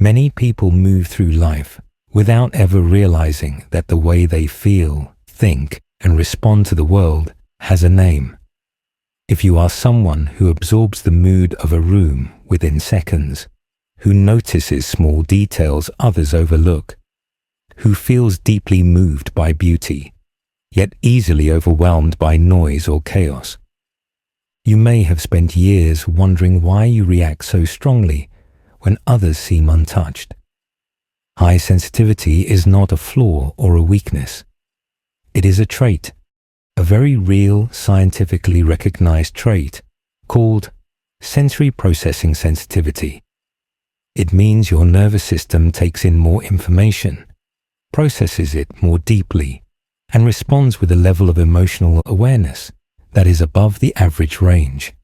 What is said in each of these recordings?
Many people move through life without ever realizing that the way they feel, think, and respond to the world has a name. If you are someone who absorbs the mood of a room within seconds, who notices small details others overlook, who feels deeply moved by beauty, yet easily overwhelmed by noise or chaos, you may have spent years wondering why you react so strongly when others seem untouched. High sensitivity is not a flaw or a weakness. It is a trait, a very real, scientifically recognized trait called sensory processing sensitivity. It means your nervous system takes in more information, processes it more deeply, and responds with a level of emotional awareness that is above the average range.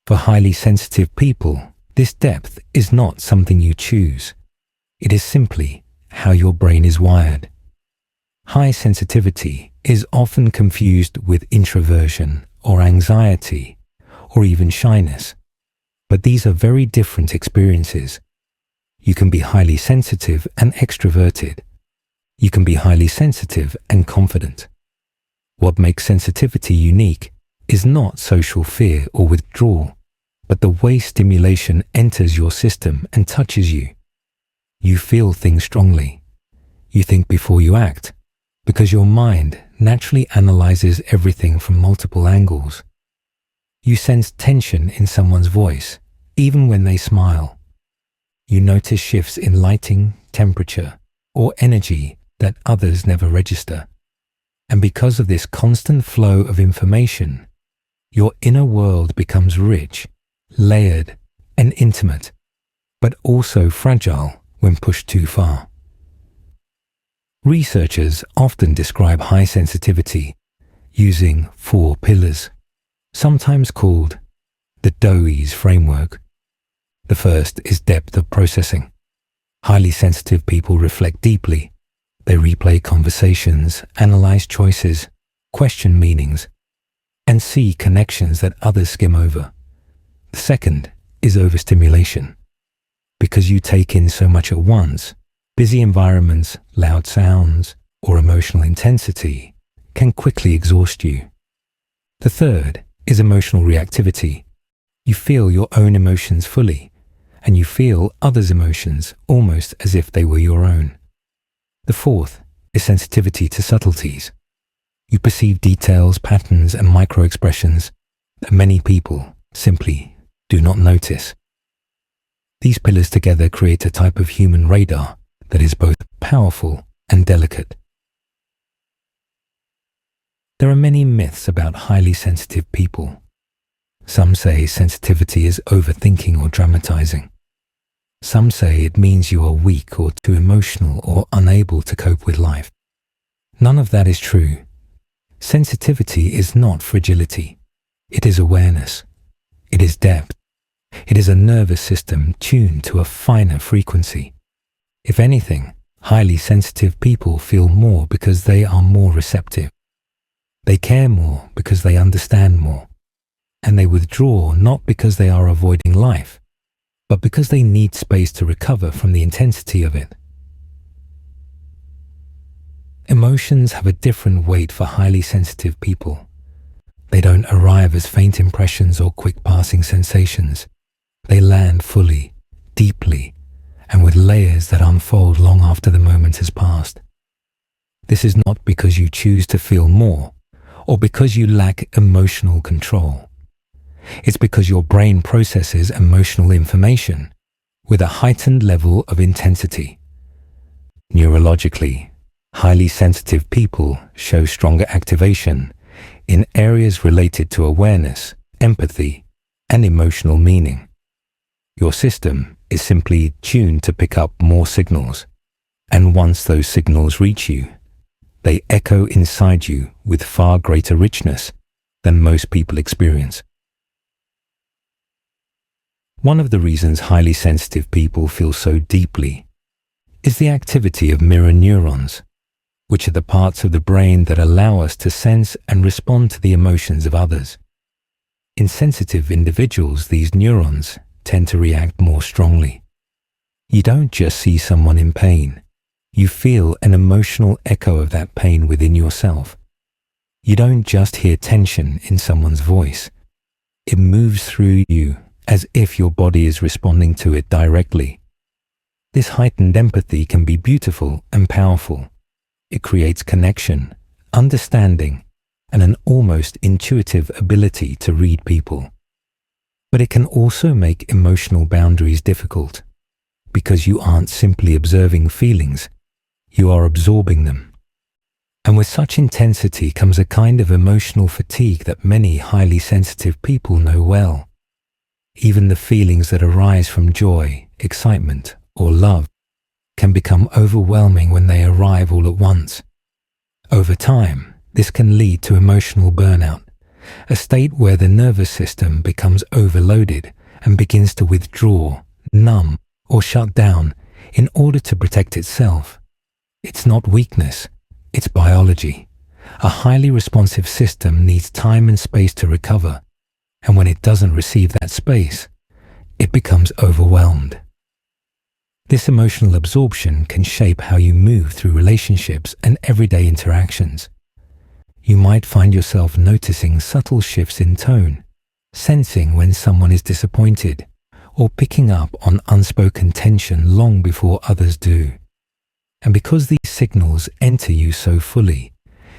For highly sensitive people, this depth is not something you choose. It is simply how your brain is wired. High sensitivity is often confused with introversion or anxiety or even shyness, but these are very different experiences. You can be highly sensitive and extroverted. You can be highly sensitive and confident. What makes sensitivity unique is not social fear or withdrawal, but the way stimulation enters your system and touches you. You feel things strongly. You think before you act, because your mind naturally analyzes everything from multiple angles. You sense tension in someone's voice, even when they smile. You notice shifts in lighting, temperature, or energy that others never register. And because of this constant flow of information, your inner world becomes rich, layered, and intimate, but also fragile when pushed too far. Researchers often describe high sensitivity using 4 pillars, sometimes called the DOE's framework. The first is depth of processing. Highly sensitive people reflect deeply. They replay conversations, analyze choices, question meanings, and see connections that others skim over. The second is overstimulation. Because you take in so much at once, busy environments, loud sounds, or emotional intensity can quickly exhaust you. The third is emotional reactivity. You feel your own emotions fully, and you feel others' emotions almost as if they were your own. The fourth is sensitivity to subtleties. You perceive details, patterns, and micro-expressions that many people simply do not notice. These pillars together create a type of human radar that is both powerful and delicate. There are many myths about highly sensitive people. Some say sensitivity is overthinking or dramatizing. Some say it means you are weak or too emotional or unable to cope with life. None of that is true. Sensitivity is not fragility. It is awareness. It is depth. It is a nervous system tuned to a finer frequency. If anything, highly sensitive people feel more because they are more receptive. They care more because they understand more. And they withdraw not because they are avoiding life, but because they need space to recover from the intensity of it. Emotions have a different weight for highly sensitive people. They don't arrive as faint impressions or quick passing sensations. They land fully, deeply, and with layers that unfold long after the moment has passed. This is not because you choose to feel more, or because you lack emotional control. It's because your brain processes emotional information with a heightened level of intensity. Neurologically, highly sensitive people show stronger activation in areas related to awareness, empathy, and emotional meaning. Your system is simply tuned to pick up more signals, and once those signals reach you, they echo inside you with far greater richness than most people experience. One of the reasons highly sensitive people feel so deeply is the activity of mirror neurons, which are the parts of the brain that allow us to sense and respond to the emotions of others. In sensitive individuals, these neurons tend to react more strongly. You don't just see someone in pain. You feel an emotional echo of that pain within yourself. You don't just hear tension in someone's voice. It moves through you as if your body is responding to it directly. This heightened empathy can be beautiful and powerful. It creates connection, understanding, and an almost intuitive ability to read people. But it can also make emotional boundaries difficult, because you aren't simply observing feelings, you are absorbing them. And with such intensity comes a kind of emotional fatigue that many highly sensitive people know well. Even the feelings that arise from joy, excitement, or love can become overwhelming when they arrive all at once. Over time, this can lead to emotional burnout, a state where the nervous system becomes overloaded and begins to withdraw, numb, or shut down in order to protect itself. It's not weakness, it's biology. A highly responsive system needs time and space to recover, and when it doesn't receive that space, it becomes overwhelmed. This emotional absorption can shape how you move through relationships and everyday interactions. You might find yourself noticing subtle shifts in tone, sensing when someone is disappointed, or picking up on unspoken tension long before others do. And because these signals enter you so fully,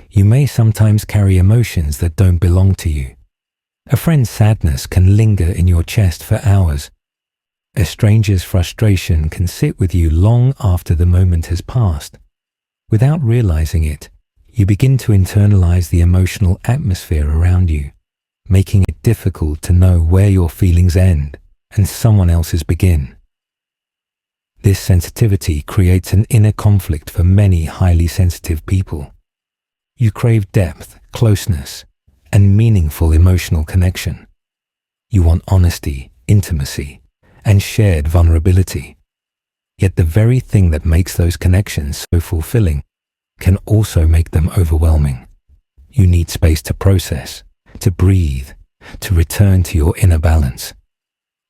you may sometimes carry emotions that don't belong to you. A friend's sadness can linger in your chest for hours. A stranger's frustration can sit with you long after the moment has passed. Without realizing it, you begin to internalize the emotional atmosphere around you, making it difficult to know where your feelings end and someone else's begin. This sensitivity creates an inner conflict for many highly sensitive people. You crave depth, closeness, and meaningful emotional connection. You want honesty, intimacy, and shared vulnerability. Yet the very thing that makes those connections so fulfilling can also make them overwhelming. You need space to process, to breathe, to return to your inner balance.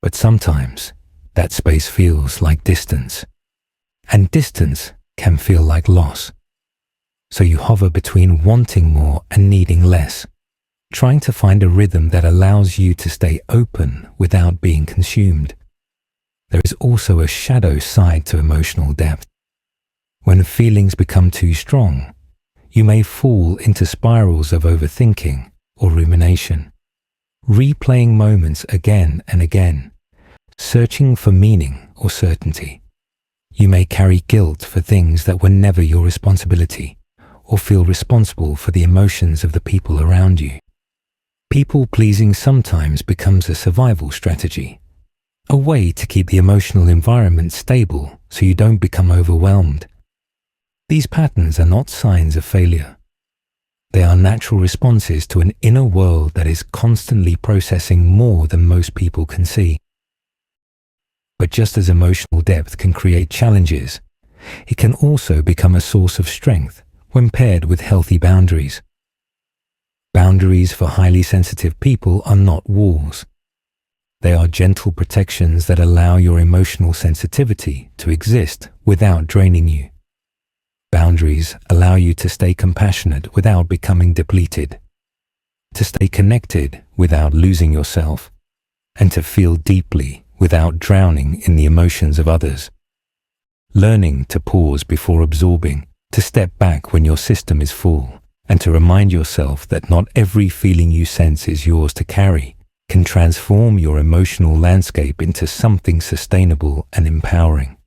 But sometimes that space feels like distance, and distance can feel like loss. So you hover between wanting more and needing less, trying to find a rhythm that allows you to stay open without being consumed. There is also a shadow side to emotional depth. When feelings become too strong, you may fall into spirals of overthinking or rumination, replaying moments again and again, searching for meaning or certainty. You may carry guilt for things that were never your responsibility, or feel responsible for the emotions of the people around you. People-pleasing sometimes becomes a survival strategy, a way to keep the emotional environment stable so you don't become overwhelmed. These patterns are not signs of failure. They are natural responses to an inner world that is constantly processing more than most people can see. But just as emotional depth can create challenges, it can also become a source of strength when paired with healthy boundaries. Boundaries for highly sensitive people are not walls. They are gentle protections that allow your emotional sensitivity to exist without draining you. Boundaries allow you to stay compassionate without becoming depleted, to stay connected without losing yourself, and to feel deeply without drowning in the emotions of others. Learning to pause before absorbing, to step back when your system is full, and to remind yourself that not every feeling you sense is yours to carry can transform your emotional landscape into something sustainable and empowering.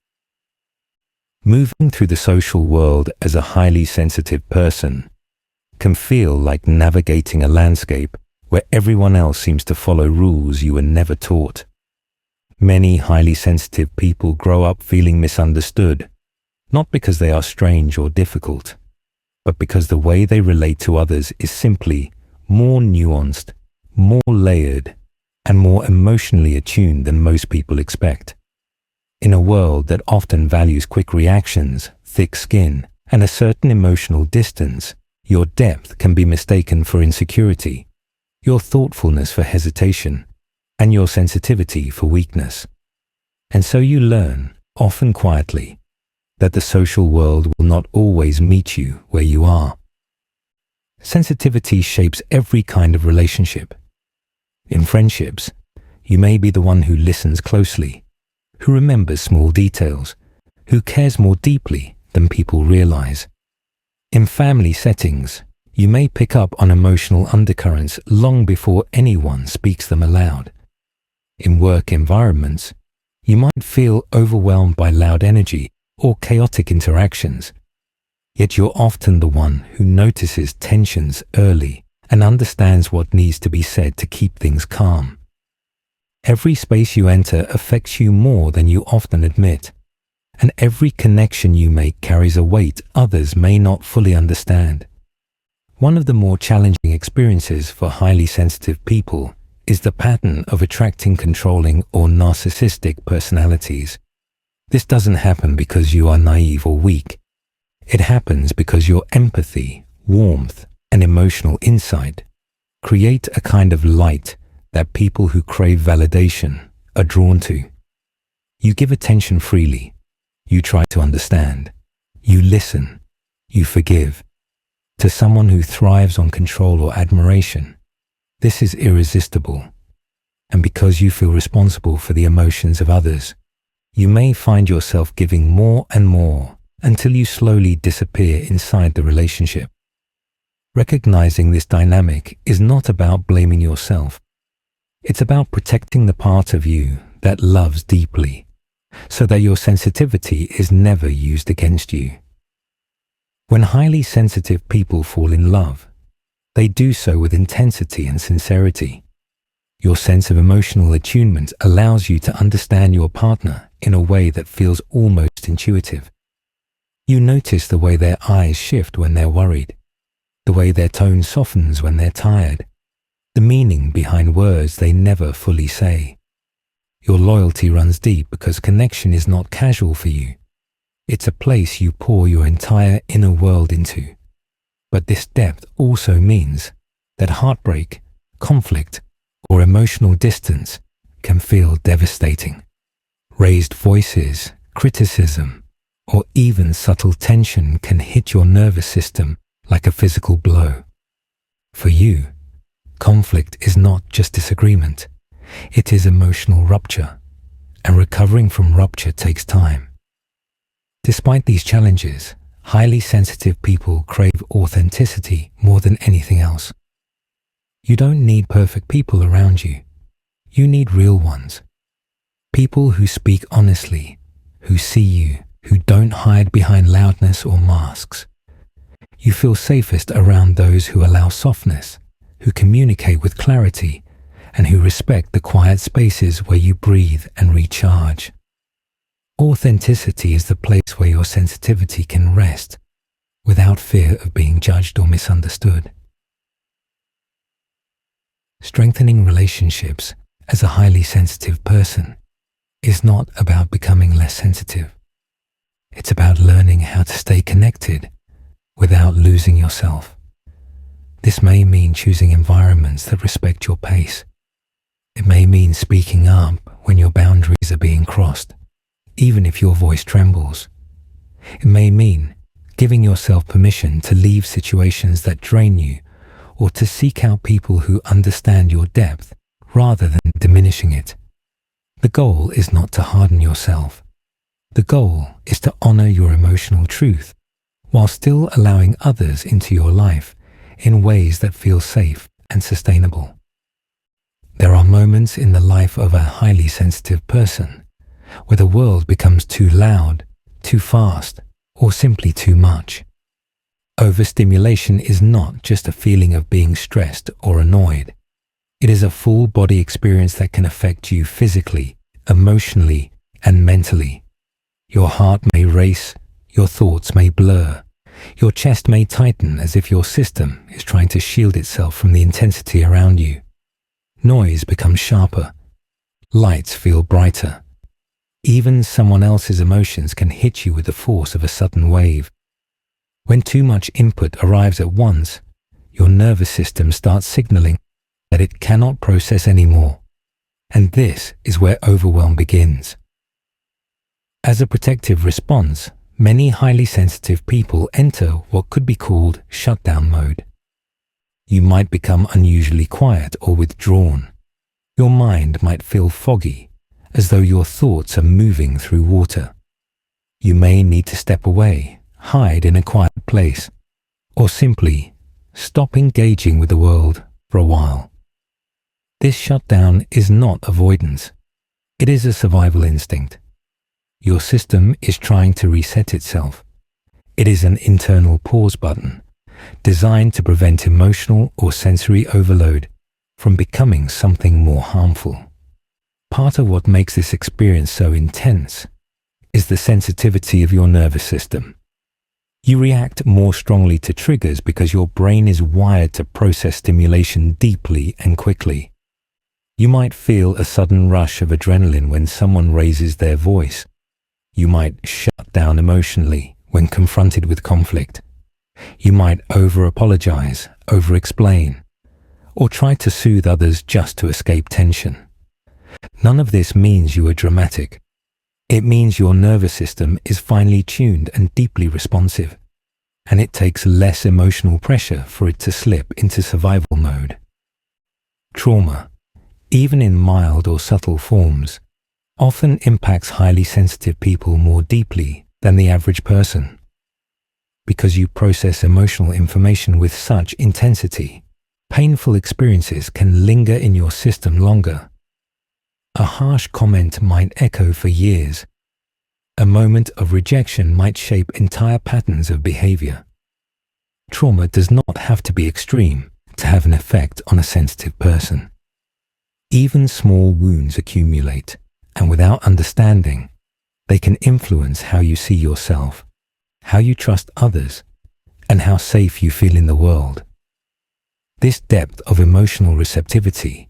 Moving through the social world as a highly sensitive person can feel like navigating a landscape where everyone else seems to follow rules you were never taught. Many highly sensitive people grow up feeling misunderstood, not because they are strange or difficult, but because the way they relate to others is simply more nuanced, more layered, and more emotionally attuned than most people expect. In a world that often values quick reactions, thick skin, and a certain emotional distance, your depth can be mistaken for insecurity, your thoughtfulness for hesitation, and your sensitivity for weakness. And so you learn, often quietly, that the social world will not always meet you where you are. Sensitivity shapes every kind of relationship. In friendships, you may be the one who listens closely, who remembers small details, who cares more deeply than people realize. In family settings, you may pick up on emotional undercurrents long before anyone speaks them aloud. In work environments, you might feel overwhelmed by loud energy or chaotic interactions, yet you're often the one who notices tensions early and understands what needs to be said to keep things calm. Every space you enter affects you more than you often admit, and every connection you make carries a weight others may not fully understand. One of the more challenging experiences for highly sensitive people is the pattern of attracting controlling or narcissistic personalities. This doesn't happen because you are naive or weak. It happens because your empathy, warmth, and emotional insight create a kind of light that people who crave validation are drawn to. You give attention freely. You try to understand. You listen. You forgive. To someone who thrives on control or admiration, this is irresistible. And because you feel responsible for the emotions of others, you may find yourself giving more and more until you slowly disappear inside the relationship. Recognizing this dynamic is not about blaming yourself. It's about protecting the part of you that loves deeply, so that your sensitivity is never used against you. When highly sensitive people fall in love, they do so with intensity and sincerity. Your sense of emotional attunement allows you to understand your partner in a way that feels almost intuitive. You notice the way their eyes shift when they're worried, the way their tone softens when they're tired, the meaning behind words they never fully say. Your loyalty runs deep because connection is not casual for you. It's a place you pour your entire inner world into. But this depth also means that heartbreak, conflict, or emotional distance can feel devastating. Raised voices, criticism, or even subtle tension can hit your nervous system like a physical blow. For you, conflict is not just disagreement. It is emotional rupture, and recovering from rupture takes time. Despite these challenges, highly sensitive people crave authenticity more than anything else. You don't need perfect people around you. You need real ones. People who speak honestly, who see you, who don't hide behind loudness or masks. You feel safest around those who allow softness, who communicate with clarity, and who respect the quiet spaces where you breathe and recharge. Authenticity is the place where your sensitivity can rest without fear of being judged or misunderstood. Strengthening relationships as a highly sensitive person is not about becoming less sensitive. It's about learning how to stay connected without losing yourself. This may mean choosing environments that respect your pace. It may mean speaking up when your boundaries are being crossed, even if your voice trembles. It may mean giving yourself permission to leave situations that drain you, or to seek out people who understand your depth rather than diminishing it. The goal is not to harden yourself. The goal is to honor your emotional truth while still allowing others into your life in ways that feel safe and sustainable. There are moments in the life of a highly sensitive person where the world becomes too loud, too fast, or simply too much. Overstimulation is not just a feeling of being stressed or annoyed. It is a full body experience that can affect you physically, emotionally, and mentally. Your heart may race, your thoughts may blur, your chest may tighten as if your system is trying to shield itself from the intensity around you. Noise becomes sharper. Lights feel brighter. Even someone else's emotions can hit you with the force of a sudden wave. When too much input arrives at once, your nervous system starts signaling that it cannot process anymore. And this is where overwhelm begins. As a protective response, many highly sensitive people enter what could be called shutdown mode. You might become unusually quiet or withdrawn. Your mind might feel foggy, as though your thoughts are moving through water. You may need to step away, hide in a quiet place, or simply stop engaging with the world for a while. This shutdown is not avoidance. It is a survival instinct. Your system is trying to reset itself. It is an internal pause button, designed to prevent emotional or sensory overload from becoming something more harmful. Part of what makes this experience so intense is the sensitivity of your nervous system. You react more strongly to triggers because your brain is wired to process stimulation deeply and quickly. You might feel a sudden rush of adrenaline when someone raises their voice. You might shut down emotionally when confronted with conflict. You might over-apologize, over-explain, or try to soothe others just to escape tension. None of this means you are dramatic. It means your nervous system is finely tuned and deeply responsive, and it takes less emotional pressure for it to slip into survival mode. Trauma, even in mild or subtle forms, often impacts highly sensitive people more deeply than the average person. Because you process emotional information with such intensity, painful experiences can linger in your system longer. A harsh comment might echo for years. A moment of rejection might shape entire patterns of behavior. Trauma does not have to be extreme to have an effect on a sensitive person. Even small wounds accumulate, and without understanding, they can influence how you see yourself, how you trust others, and how safe you feel in the world. This depth of emotional receptivity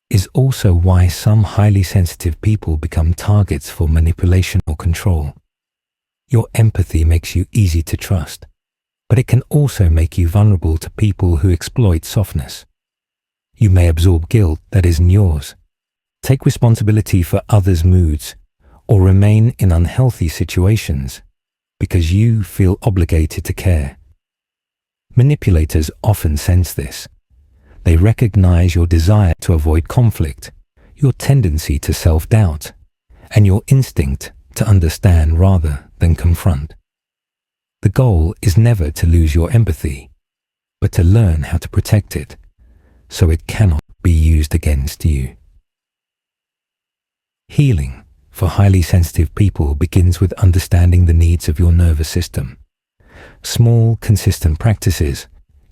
is also why some highly sensitive people become targets for manipulation or control. Your empathy makes you easy to trust, but it can also make you vulnerable to people who exploit softness. You may absorb guilt that isn't yours, take responsibility for others' moods, or remain in unhealthy situations because you feel obligated to care. Manipulators often sense this. They recognize your desire to avoid conflict, your tendency to self-doubt, and your instinct to understand rather than confront. The goal is never to lose your empathy, but to learn how to protect it, so it cannot be used against you. Healing for highly sensitive people begins with understanding the needs of your nervous system. Small, consistent practices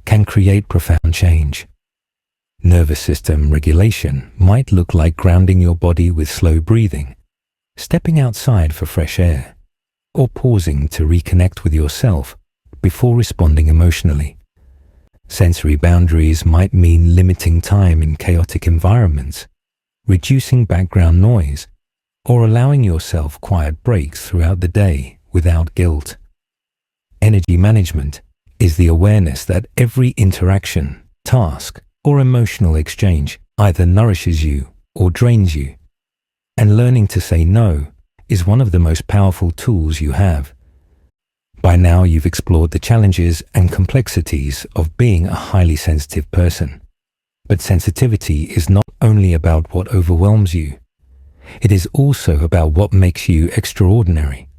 can create profound change. Nervous system regulation might look like grounding your body with slow breathing, stepping outside for fresh air, or pausing to reconnect with yourself before responding emotionally. Sensory boundaries might mean limiting time in chaotic environments, reducing background noise, or allowing yourself quiet breaks throughout the day without guilt. Energy management is the awareness that every interaction, task, or emotional exchange either nourishes you or drains you, and learning to say no is one of the most powerful tools you have. By now you've explored the challenges and complexities of being a highly sensitive person. But sensitivity is not only about what overwhelms you. It is also about what makes you extraordinary.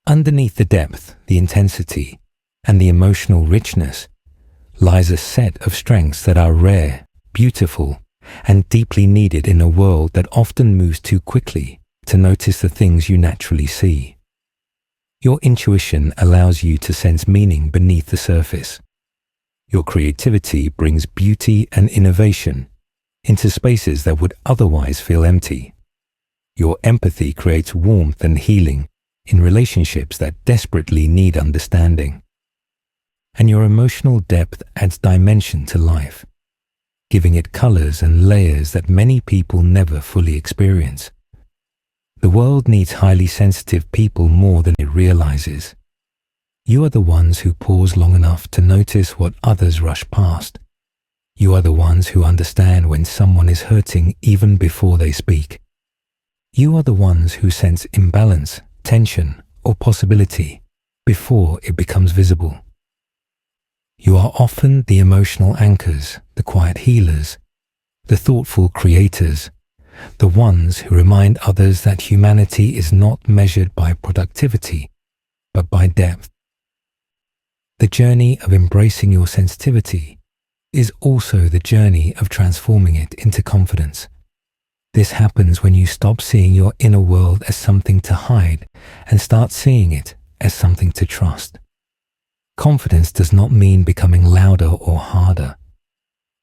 Underneath the depth, the intensity, and the emotional richness lies a set of strengths that are rare, beautiful, and deeply needed in a world that often moves too quickly to notice the things you naturally see. Your intuition allows you to sense meaning beneath the surface. Your creativity brings beauty and innovation into spaces that would otherwise feel empty. Your empathy creates warmth and healing in relationships that desperately need understanding. And your emotional depth adds dimension to life, giving it colors and layers that many people never fully experience. The world needs highly sensitive people more than it realizes. You are the ones who pause long enough to notice what others rush past. You are the ones who understand when someone is hurting even before they speak. You are the ones who sense imbalance tension, or possibility before it becomes visible. You are often the emotional anchors, the quiet healers, the thoughtful creators, the ones who remind others that humanity is not measured by productivity, but by depth. The journey of embracing your sensitivity is also the journey of transforming it into confidence. This happens when you stop seeing your inner world as something to hide and start seeing it as something to trust. Confidence does not mean becoming louder or harder.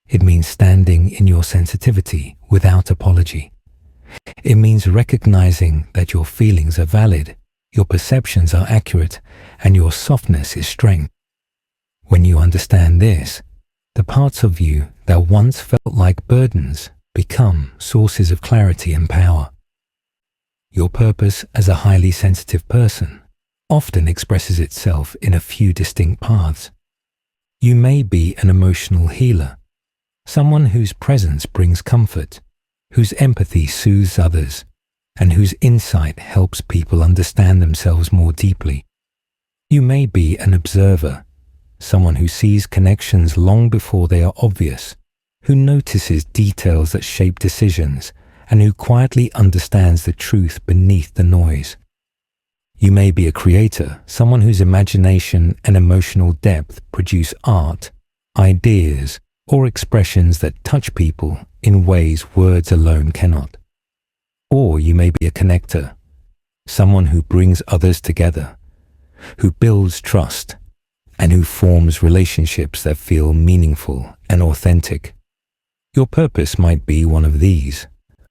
It means standing in your sensitivity without apology. It means recognizing that your feelings are valid, your perceptions are accurate, and your softness is strength. When you understand this, the parts of you that once felt like burdens become sources of clarity and power. Your purpose as a highly sensitive person often expresses itself in a few distinct paths. You may be an emotional healer, someone whose presence brings comfort, whose empathy soothes others, and whose insight helps people understand themselves more deeply. You may be an observer, someone who sees connections long before they are obvious, who notices details that shape decisions, and who quietly understands the truth beneath the noise. You may be a creator, someone whose imagination and emotional depth produce art, ideas, or expressions that touch people in ways words alone cannot. Or you may be a connector, someone who brings others together, who builds trust, and who forms relationships that feel meaningful and authentic. Your purpose might be one of these,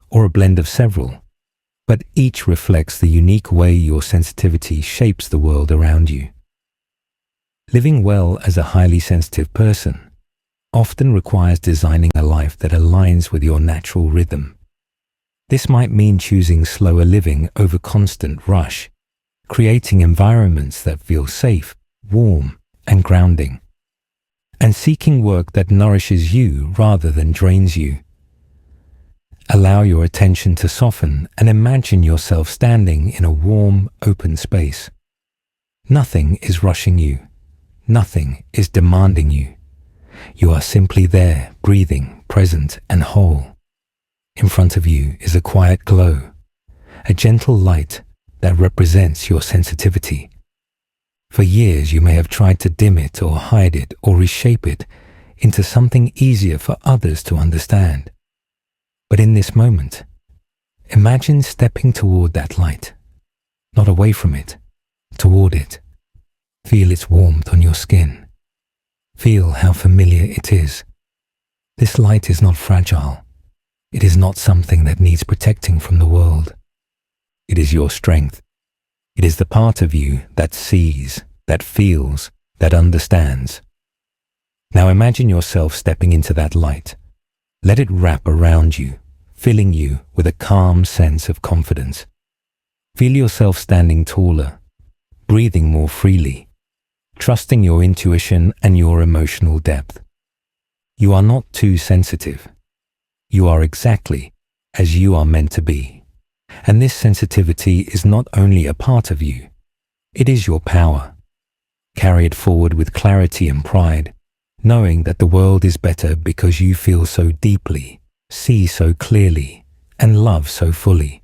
or a blend of several, but each reflects the unique way your sensitivity shapes the world around you. Living well as a highly sensitive person often requires designing a life that aligns with your natural rhythm. This might mean choosing slower living over constant rush, creating environments that feel safe, warm, and grounding, and seeking work that nourishes you rather than drains you. Allow your attention to soften and imagine yourself standing in a warm, open space. Nothing is rushing you. Nothing is demanding you. You are simply there, breathing, present, and whole. In front of you is a quiet glow, a gentle light that represents your sensitivity. For years you may have tried to dim it or hide it or reshape it into something easier for others to understand. But in this moment, imagine stepping toward that light, not away from it, toward it. Feel its warmth on your skin. Feel how familiar it is. This light is not fragile. It is not something that needs protecting from the world. It is your strength. It is the part of you that sees, that feels, that understands. Now imagine yourself stepping into that light. Let it wrap around you, filling you with a calm sense of confidence. Feel yourself standing taller, breathing more freely, trusting your intuition and your emotional depth. You are not too sensitive. You are exactly as you are meant to be. And this sensitivity is not only a part of you, it is your power. Carry it forward with clarity and pride, knowing that the world is better because you feel so deeply, see so clearly, and love so fully.